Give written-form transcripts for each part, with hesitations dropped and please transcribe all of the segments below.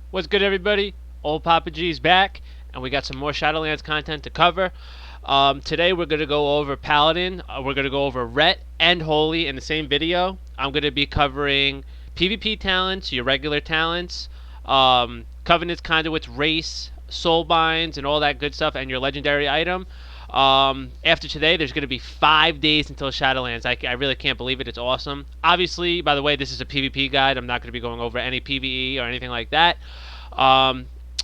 What's good, everybody? Old Papa G's back, and we got some more Shadowlands content to cover. Today we're going to go over Paladin, we're going to go over Ret and Holy in the same video. I'm going to be covering PvP talents, your regular talents, Covenants, Conduits, Race, Soulbinds, and all that good stuff, and your legendary item. After today, there's going to be 5 days until Shadowlands. I really can't believe it. It's awesome. Obviously, by the way, this is a PvP guide. I'm not going to be going over any PvE or anything like that.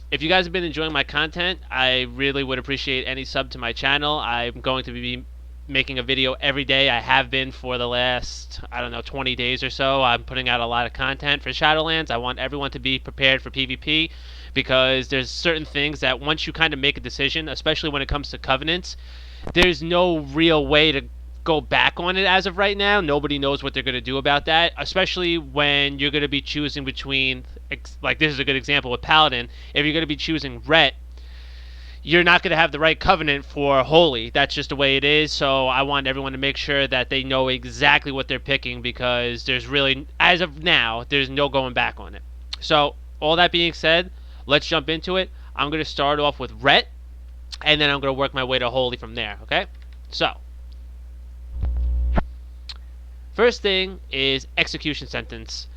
If you guys have been enjoying my content, I really would appreciate any sub to my channel. I'm going to be making a video every day. I have been for the last, 20 days or so. I'm putting out a lot of content for Shadowlands. I want everyone to be prepared for PvP because there's certain things that once you kind of make a decision, especially when it comes to Covenants, there's no real way to go back on it as of right now. Nobody knows what they're going to do about that, especially when you're going to be choosing between, like this is a good example with Paladin. If you're going to be choosing Ret, you're not going to have the right Covenant for Holy. That's just the way it is. So I want everyone to make sure that they know exactly what they're picking, because there's really, as of now, there's no going back on it. So all that being said, let's jump into it. I'm going to start off with Ret, and then I'm going to work my way to Holy from there, okay? So first thing is Execution Sentence.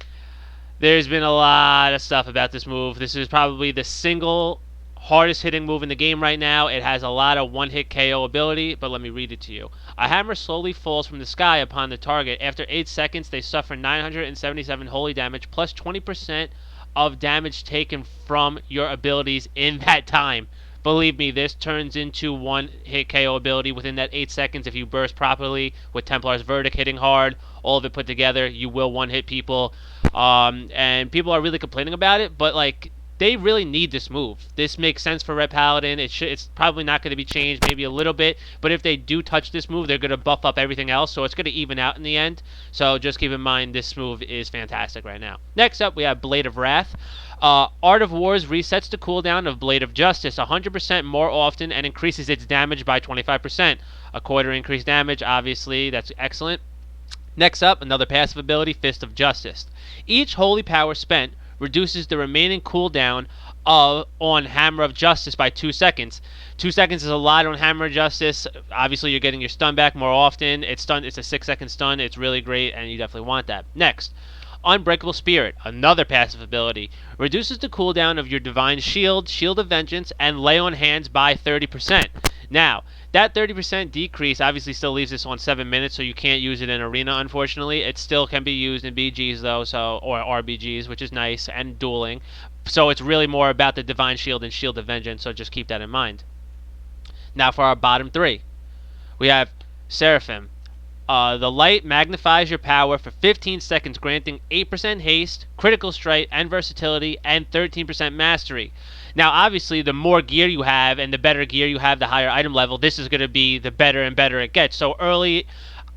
There's been a lot of stuff about this move. This is probably the single hardest hitting move in the game right now. It has a lot of one-hit KO ability, but let me read it to you. A hammer slowly falls from the sky upon the target. After 8 seconds, they suffer 977 holy damage plus 20% of damage taken from your abilities in that time. Believe me, this turns into one-hit KO ability within that 8 seconds if you burst properly with Templar's Verdict hitting hard. All of it put together, you will one-hit people. And people are really complaining about it, but like, they really need this move. This makes sense for Ret Paladin. It's probably not going to be changed, maybe a little bit, but if they do touch this move, they're going to buff up everything else, so it's going to even out in the end. So just keep in mind, this move is fantastic right now. Next up, we have Blade of Wrath. Art of Wars resets the cooldown of Blade of Justice 100% more often and increases its damage by 25%. A quarter increased damage, obviously, that's excellent. Next up, another passive ability, Fist of Justice. Each holy power spent reduces the remaining cooldown on Hammer of Justice by 2 seconds. 2 seconds is a lot on Hammer of Justice. Obviously, you're getting your stun back more often. It's a 6-second stun. It's really great, and you definitely want that. Next, Unbreakable Spirit, another passive ability, reduces the cooldown of your Divine Shield, Shield of Vengeance, and Lay on Hands by 30%. Now, that 30% decrease obviously still leaves this on 7 minutes, so you can't use it in Arena, unfortunately. It still can be used in BGs, though, or RBGs, which is nice, and dueling. So it's really more about the Divine Shield and Shield of Vengeance, so just keep that in mind. Now for our bottom three. We have Seraphim. The light magnifies your power for 15 seconds, granting 8% haste, critical strike, and versatility, and 13% mastery. Now, obviously, the more gear you have and the better gear you have, the higher item level, this is going to be the better and better it gets. So early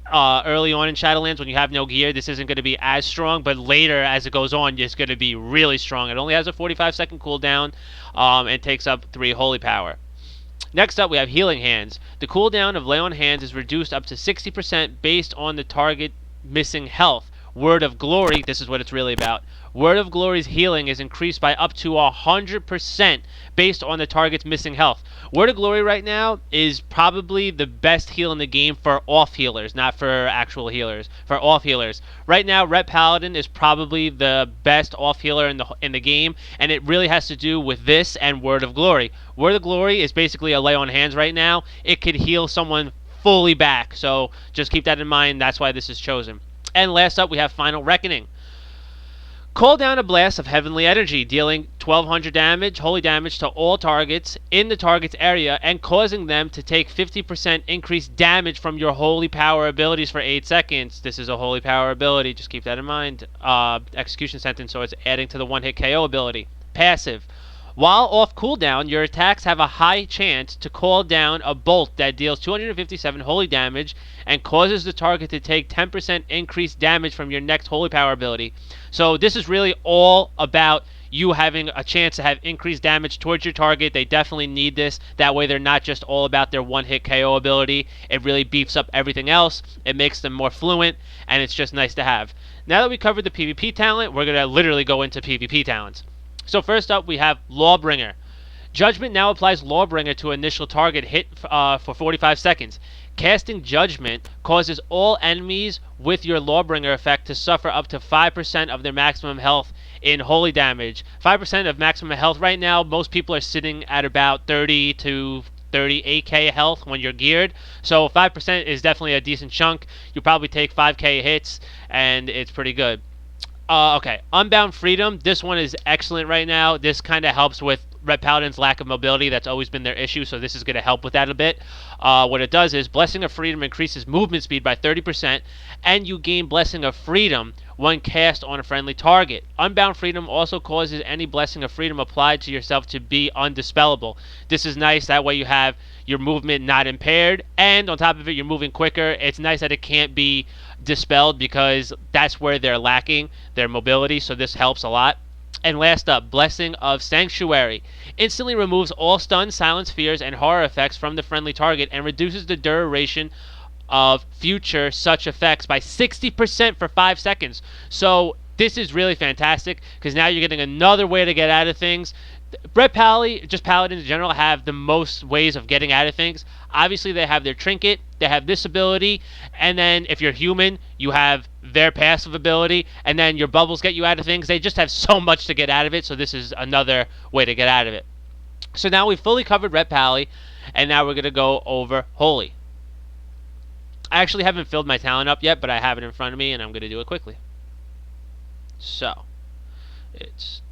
on in Shadowlands, when you have no gear, this isn't going to be as strong, but later, as it goes on, it's going to be really strong. It only has a 45-second cooldown and takes up 3 holy power. Next up, we have Healing Hands. The cooldown of Lay on Hands is reduced up to 60% based on the target missing health. Word of Glory, this is what it's really about. Word of Glory's healing is increased by up to 100% based on the target's missing health. Word of Glory right now is probably the best heal in the game for off healers, not for actual healers. For off healers, right now, Ret Paladin is probably the best off healer in the game, and it really has to do with this and Word of Glory. Word of Glory is basically a Lay on Hands right now. It could heal someone fully back, so just keep that in mind. That's why this is chosen. And last up, we have Final Reckoning. Call down a blast of heavenly energy, dealing 1200 damage, holy damage to all targets in the target's area and causing them to take 50% increased damage from your holy power abilities for 8 seconds. This is a holy power ability, just keep that in mind. Execution Sentence, so it's adding to the one-hit KO ability. Passive. While off cooldown, your attacks have a high chance to call down a bolt that deals 257 holy damage and causes the target to take 10% increased damage from your next holy power ability. So this is really all about you having a chance to have increased damage towards your target. They definitely need this. That way they're not just all about their one-hit KO ability. It really beefs up everything else. It makes them more fluent, and it's just nice to have. Now that we covered the PvP talent, we're going to literally go into PvP talents. So first up, we have Lawbringer. Judgment now applies Lawbringer to initial target hit for 45 seconds. Casting Judgment causes all enemies with your Lawbringer effect to suffer up to 5% of their maximum health in holy damage. 5% of maximum health right now, most people are sitting at about 30 to 38k health when you're geared. So 5% is definitely a decent chunk. You probably take 5k hits, and it's pretty good. Okay, Unbound Freedom. This one is excellent right now. This kind of helps with Red Paladin's lack of mobility. That's always been their issue, so this is going to help with that a bit. What it does is Blessing of Freedom increases movement speed by 30%, and you gain Blessing of Freedom when cast on a friendly target. Unbound Freedom also causes any Blessing of Freedom applied to yourself to be undispellable. This is nice. That way you have your movement not impaired, and on top of it, you're moving quicker. It's nice that it can't be dispelled because that's where they're lacking their mobility, so this helps a lot. And last up, Blessing of Sanctuary. Instantly removes all stun, silence, fears, and horror effects from the friendly target and reduces the duration of future such effects by 60% for 5 seconds. So this is really fantastic because now you're getting another way to get out of things. Red Pally, just Paladins in general, have the most ways of getting out of things. Obviously, they have their trinket, they have this ability, and then if you're human, you have their passive ability, and then your bubbles get you out of things. They just have so much to get out of it, so this is another way to get out of it. So now we've fully covered Red Pally, and now we're going to go over Holy. I actually haven't filled my talent up yet, but I have it in front of me, and I'm going to do it quickly. So, it's...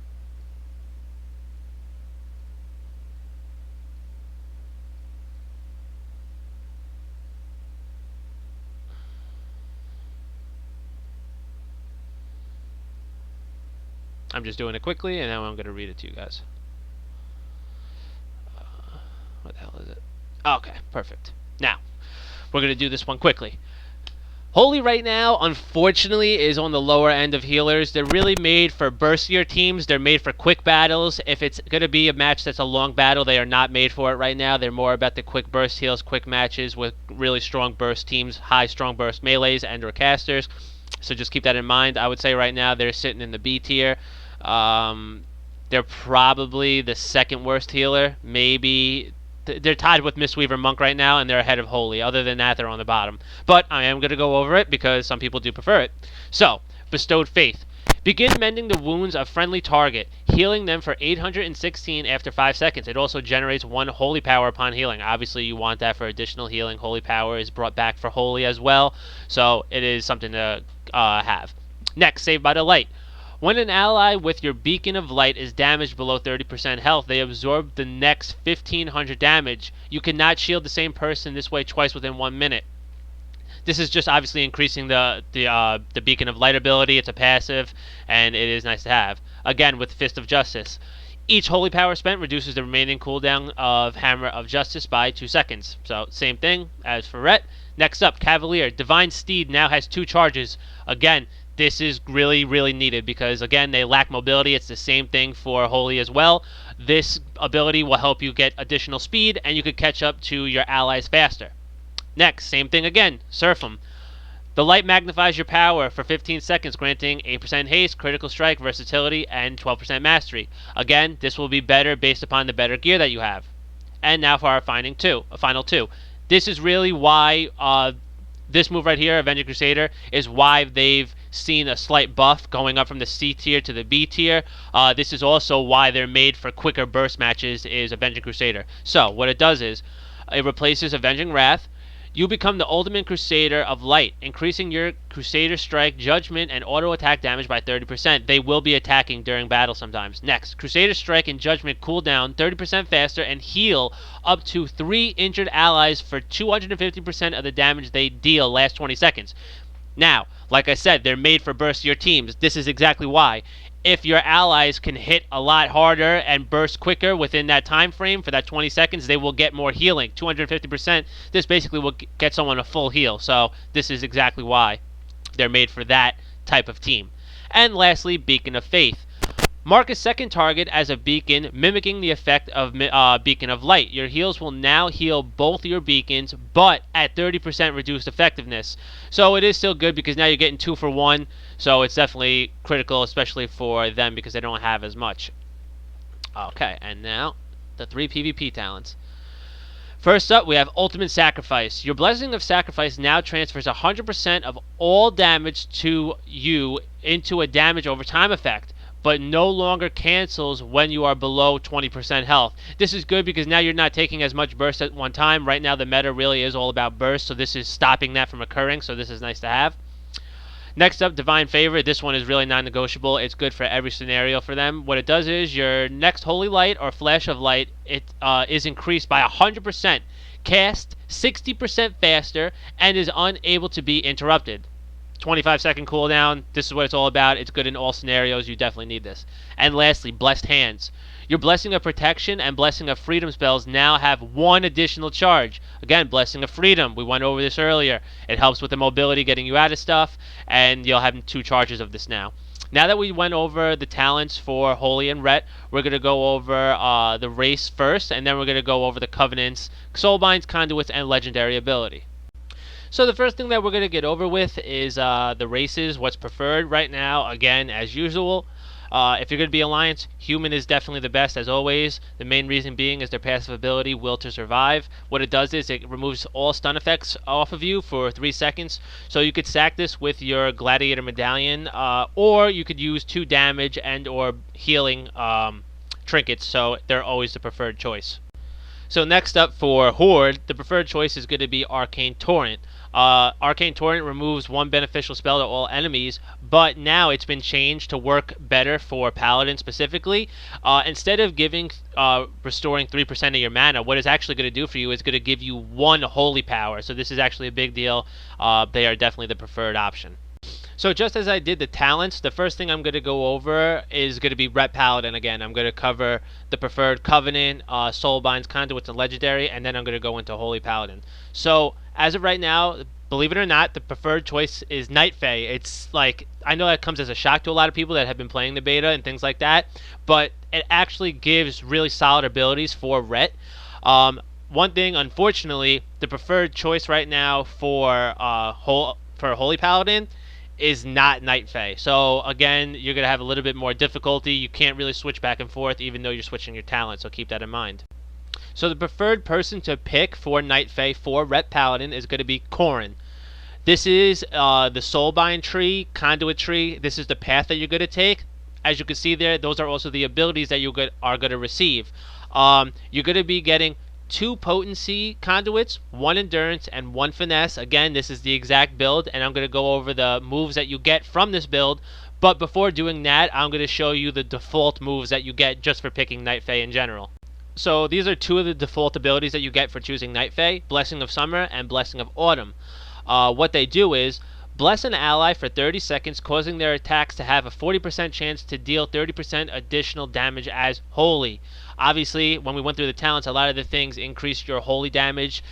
I'm just doing it quickly, and now I'm going to read it to you guys. What the hell is it? Okay, perfect. Now, we're going to do this one quickly. Holy right now, unfortunately, is on the lower end of healers. They're really made for burstier teams. They're made for quick battles. If it's going to be a match that's a long battle, they are not made for it right now. They're more about the quick burst heals, quick matches with really strong burst teams, high strong burst melees and or casters. So just keep that in mind. I would say right now they're sitting in the B tier. They're probably the second worst healer. Maybe they're tied with Mistweaver Monk right now, and they're ahead of Holy. Other than that, they're on the bottom. But I am going to go over it because some people do prefer it. So, Bestowed Faith. Begin mending the wounds of friendly target, healing them for 816 after 5 seconds. It also generates 1 Holy Power upon healing. Obviously, you want that for additional healing. Holy Power is brought back for Holy as well, so it is something to have. Next, Saved by the Light. When an ally with your Beacon of Light is damaged below 30% health, they absorb the next 1500 damage. You cannot shield the same person this way twice within 1 minute. This is just obviously increasing the Beacon of Light ability. It's a passive, and it is nice to have. Again, with Fist of Justice. Each Holy Power spent reduces the remaining cooldown of Hammer of Justice by 2 seconds. So, same thing as for Rhett. Next up, Cavalier. Divine Steed now has 2 charges. Again, this is really, really needed because, again, they lack mobility. It's the same thing for Holy as well. This ability will help you get additional speed, and you could catch up to your allies faster. Next, same thing again, Seraphim. The light magnifies your power for 15 seconds, granting 8% haste, critical strike, versatility, and 12% mastery. Again, this will be better based upon the better gear that you have. And now for our final two. This is really why this move right here, Avenging Crusader, is why they've seen a slight buff going up from the C tier to the B tier. This is also why they're made for quicker burst matches, is Avenging Crusader. So, what it does is, it replaces Avenging Wrath. You become the Ultimate Crusader of Light, increasing your Crusader Strike, Judgment, and auto attack damage by 30%. They will be attacking during battle sometimes. Next, Crusader Strike and Judgment cool down 30% faster and heal up to 3 injured allies for 250% of the damage they deal last 20 seconds. Now, like I said, they're made for burstier teams. This is exactly why. If your allies can hit a lot harder and burst quicker within that time frame for that 20 seconds, they will get more healing. 250%, this basically will get someone a full heal. So this is exactly why they're made for that type of team. And lastly, Beacon of Faith. Mark a second target as a beacon, mimicking the effect of Beacon of Light. Your heals will now heal both your beacons, but at 30% reduced effectiveness. So it is still good because now you're getting 2 for 1. So it's definitely critical, especially for them because they don't have as much. Okay, and now the 3 PvP talents. First up, we have Ultimate Sacrifice. Your Blessing of Sacrifice now transfers 100% of all damage to you into a damage over time effect, but no longer cancels when you are below 20% health. This is good because now you're not taking as much burst at one time. Right now the meta really is all about burst, so this is stopping that from occurring, so this is nice to have. Next up, Divine Favor. This one is really non-negotiable. It's good for every scenario for them. What it does is your next Holy Light or Flash of Light is increased by 100%, cast 60% faster, and is unable to be interrupted. 25-second cooldown. This is what it's all about. It's good in all scenarios. You definitely need this. And lastly, Blessed Hands. Your Blessing of Protection and Blessing of Freedom spells now have one additional charge. Again, Blessing of Freedom. We went over this earlier. It helps with the mobility, getting you out of stuff, and you'll have 2 charges of this now. Now that we went over the talents for Holy and Ret, we're going to go over the race first, and then we're going to go over the Covenants, Soulbinds, Conduits, and Legendary ability. So the first thing that we're going to get over with is the races, what's preferred right now. Again, as usual, if you're going to be Alliance, Human is definitely the best as always. The main reason being is their passive ability, Will to Survive. What it does is it removes all stun effects off of you for 3 seconds. So you could stack this with your Gladiator Medallion, or you could use 2 damage and or healing trinkets, so they're always the preferred choice. So next up for Horde, the preferred choice is going to be Arcane Torrent. Arcane Torrent removes 1 beneficial spell to all enemies, but now it's been changed to work better for Paladin specifically. Instead of restoring 3% of your mana, what it's actually going to do for you is going to give you 1 holy power. So this is actually a big deal. They are definitely the preferred option. So just as I did the talents, the first thing I'm going to go over is going to be Ret Paladin again. I'm going to cover the preferred Covenant, Soulbinds, Conduits, and Legendary, and then I'm going to go into Holy Paladin. So as of right now, believe it or not, the preferred choice is Night Fae. It's like, I know that comes as a shock to a lot of people that have been playing the beta and things like that, but it actually gives really solid abilities for Ret. One thing, unfortunately, the preferred choice right now for Holy Paladin is not Night Fae. So again, you're going to have a little bit more difficulty. You can't really switch back and forth even though you're switching your talent, so keep that in mind. So the preferred person to pick for Night Fae for Ret Paladin is going to be Corrin. This is the Soulbind tree, Conduit tree. This is the path that you're going to take. As you can see there, those are also the abilities that you are going to receive. You're going to be getting 2 potency conduits, 1 endurance, and 1 finesse. Again, this is the exact build, and I'm going to go over the moves that you get from this build. But before doing that, I'm going to show you the default moves that you get just for picking Night Fae in general. So these are 2 of the default abilities that you get for choosing Night Fae, Blessing of Summer and Blessing of Autumn. What they do is bless an ally for 30 seconds, causing their attacks to have a 40% chance to deal 30% additional damage as holy. Obviously, when we went through the talents, a lot of the things increased your holy damage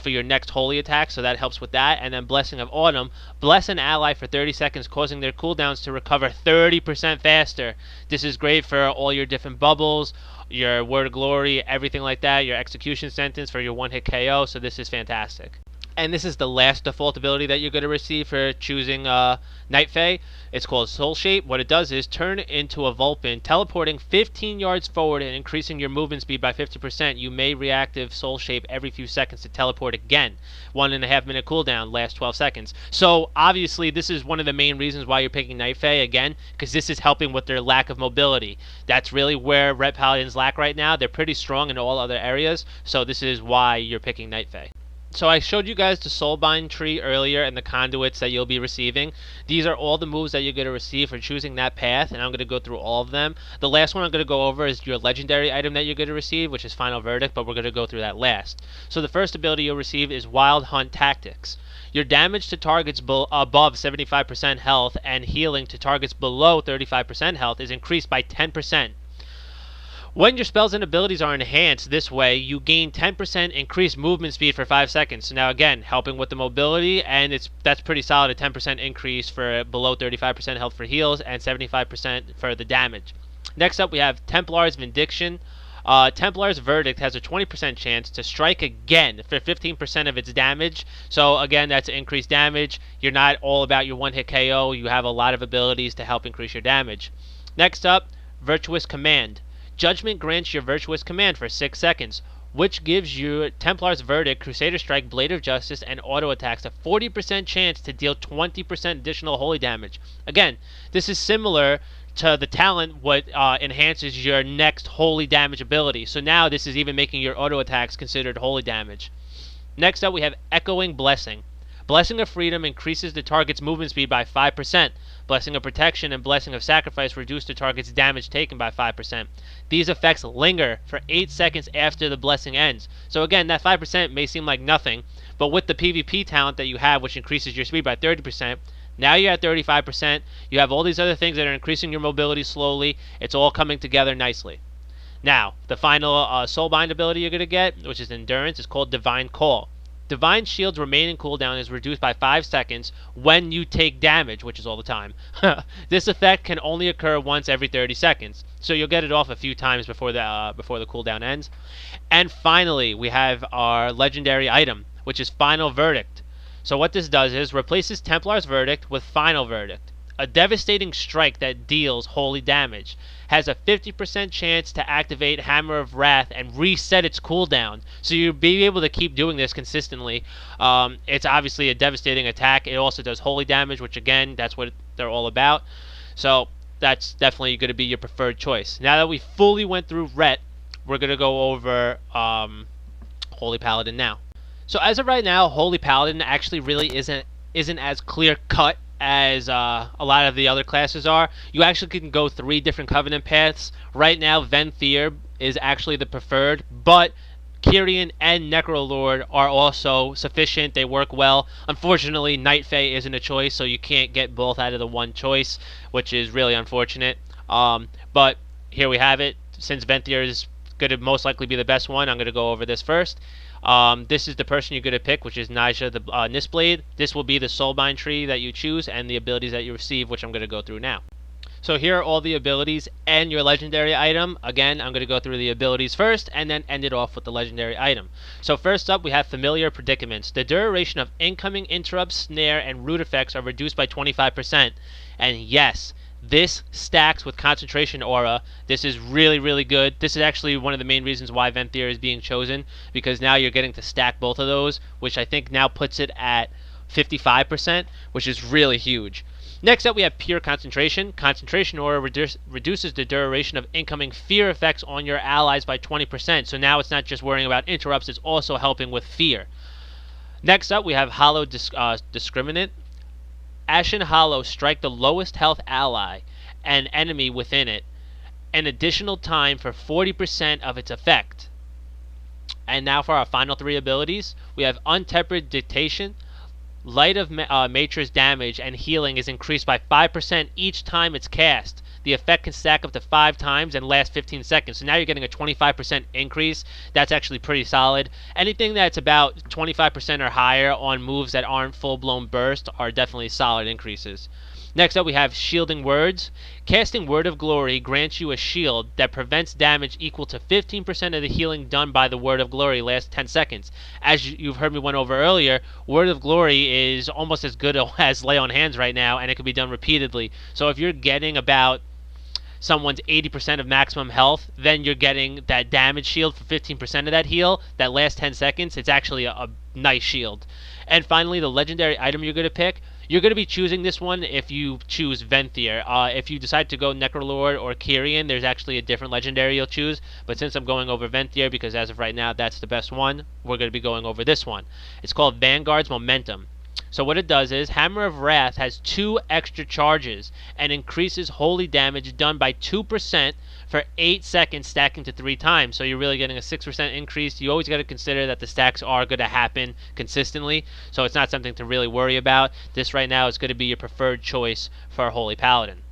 for your next holy attack, so that helps with that. And then Blessing of Autumn, bless an ally for 30 seconds, causing their cooldowns to recover 30% faster. This is great for all your different bubbles, your Word of Glory, everything like that, your execution sentence for your 1-hit KO, so this is fantastic. And this is the last default ability that you're going to receive for choosing Night Fae. It's called Soul Shape. What it does is turn into a Vulpin, teleporting 15 yards forward and increasing your movement speed by 50%. You may reactive Soul Shape every few seconds to teleport again. 1.5 minute cooldown, lasts 12 seconds. So obviously this is one of the main reasons why you're picking Night Fae again, because this is helping with their lack of mobility. That's really where Ret Paladins lack right now. They're pretty strong in all other areas, so this is why you're picking Night Fae. So I showed you guys the Soulbind tree earlier and the conduits that you'll be receiving. These are all the moves that you're going to receive for choosing that path, and I'm going to go through all of them. The last one I'm going to go over is your legendary item that you're going to receive, which is Final Verdict, but we're going to go through that last. So the first ability you'll receive is Wild Hunt Tactics. Your damage to targets above 75% health and healing to targets below 35% health is increased by 10%. When your spells and abilities are enhanced this way, you gain 10% increased movement speed for 5 seconds. So now again, helping with the mobility, and that's pretty solid, a 10% increase for below 35% health for heals and 75% for the damage. Next up we have Templar's Vindication. Templar's Verdict has a 20% chance to strike again for 15% of its damage. So again, that's increased damage. You're not all about your 1-hit KO. You have a lot of abilities to help increase your damage. Next up, Virtuous Command. Judgment grants your Virtuous Command for 6 seconds, which gives you Templar's Verdict, Crusader Strike, Blade of Justice, and auto attacks a 40% chance to deal 20% additional holy damage. Again, this is similar to the talent what enhances your next holy damage ability. So now this is even making your auto attacks considered holy damage. Next up we have Echoing Blessing. Blessing of Freedom increases the target's movement speed by 5%. Blessing of Protection and Blessing of Sacrifice reduce the target's damage taken by 5%. These effects linger for 8 seconds after the blessing ends. So again, that 5% may seem like nothing, but with the PvP talent that you have, which increases your speed by 30%, now you're at 35%. You have all these other things that are increasing your mobility slowly. It's all coming together nicely. Now, the final Soulbind ability you're going to get, which is Endurance, is called Divine Call. Divine Shield's remaining cooldown is reduced by 5 seconds when you take damage, which is all the time. This effect can only occur once every 30 seconds, so you'll get it off a few times before the cooldown ends. And finally, we have our legendary item, which is Final Verdict. So what this does is replaces Templar's Verdict with Final Verdict. A devastating strike that deals holy damage has a 50% chance to activate Hammer of Wrath and reset its cooldown. So you'll be able to keep doing this consistently. It's obviously a devastating attack. It also does holy damage, which again, that's what they're all about. So that's definitely going to be your preferred choice. Now that we fully went through Ret, we're going to go over Holy Paladin now. So as of right now, Holy Paladin actually really isn't as clear cut as a lot of the other classes are. You actually can go 3 different Covenant paths. Right now, Venthyr is actually the preferred, but Kyrian and Necrolord are also sufficient. They work well. Unfortunately, Night Fae isn't a choice, so you can't get both out of the one choice, which is really unfortunate. But here we have it. Since Venthyr is going to most likely be the best one, I'm going to go over this first. This is the person you're going to pick, which is Naja the Nistblade. This will be the Soulbind tree that you choose and the abilities that you receive, which I'm going to go through now. So here are all the abilities and your legendary item. Again, I'm going to go through the abilities first and then end it off with the legendary item. So first up, we have Familiar Predicaments. The duration of incoming interrupts, snare, and root effects are reduced by 25%. And yes, this stacks with Concentration Aura. This is really, really good. This is actually one of the main reasons why Venthyr is being chosen, because now you're getting to stack both of those, which I think now puts it at 55%, which is really huge. Next up, we have Pure Concentration. Concentration Aura reduces the duration of incoming fear effects on your allies by 20%. So now it's not just worrying about interrupts, it's also helping with fear. Next up, we have Hollow Discriminant. Ashen Hollow strike the lowest health ally and enemy within it an additional time for 40% of its effect. And now for our final 3 abilities, we have Untempered Dictation. Light of Matrix damage and healing is increased by 5% each time it's cast. The effect can stack up to 5 times and last 15 seconds. So now you're getting a 25% increase. That's actually pretty solid. Anything that's about 25% or higher on moves that aren't full-blown burst are definitely solid increases. Next up, we have Shielding Words. Casting Word of Glory grants you a shield that prevents damage equal to 15% of the healing done by the Word of Glory last 10 seconds. As you've heard me went over earlier, Word of Glory is almost as good as Lay on Hands right now, and it can be done repeatedly. So if you're getting about someone's 80% of maximum health, then you're getting that damage shield for 15% of that heal. That last 10 seconds, it's actually a nice shield. And finally, the legendary item you're going to pick. You're going to be choosing this one if you choose Venthyr. If you decide to go Necrolord or Kyrian, there's actually a different legendary you'll choose. But since I'm going over Venthyr, because as of right now that's the best one, we're going to be going over this one. It's called Vanguard's Momentum. So what it does is, Hammer of Wrath has 2 extra charges and increases holy damage done by 2% for 8 seconds, stacking to 3 times. So you're really getting a 6% increase. You always got to consider that the stacks are going to happen consistently, so it's not something to really worry about. This right now is going to be your preferred choice for a Holy Paladin.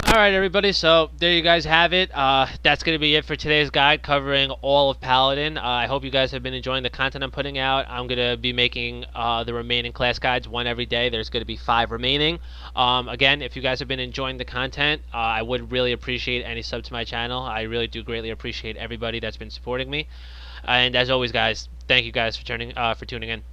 Alright everybody, so there you guys have it. That's going to be it for today's guide covering all of Paladin. I hope you guys have been enjoying the content I'm putting out. I'm going to be making the remaining class guides, one every day. There's going to be 5 remaining. Again, if you guys have been enjoying the content, I would really appreciate any sub to my channel. I really do greatly appreciate everybody that's been supporting me. And as always guys, thank you guys for tuning in.